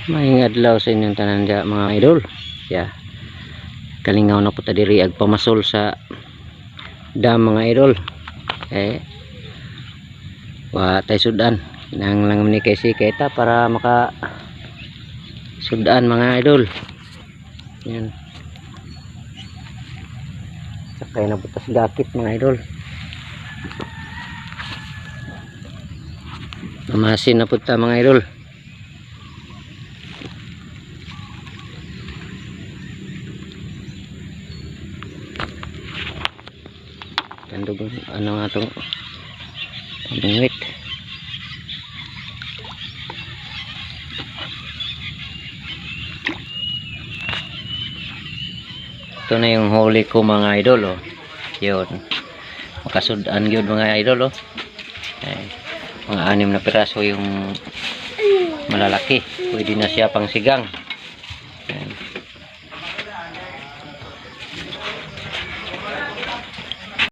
Maayong adlaw sa inyong tanan dya mga idol. Kalingaw na po ta diri ag pamasol sa dam mga idol. Wa tay sudan. Nang lang ni kay siketa para maka sudan mga idol. Yan. Sakay na butas gakit mga idol. Mamasin na po ta mga idol. Tandog ano nga itong wait. Ito na yung huli ko mga idol. Yun, makasudan yun mga idol. Mga 6 na piraso yung malalaki, pwede na siya pang sigang.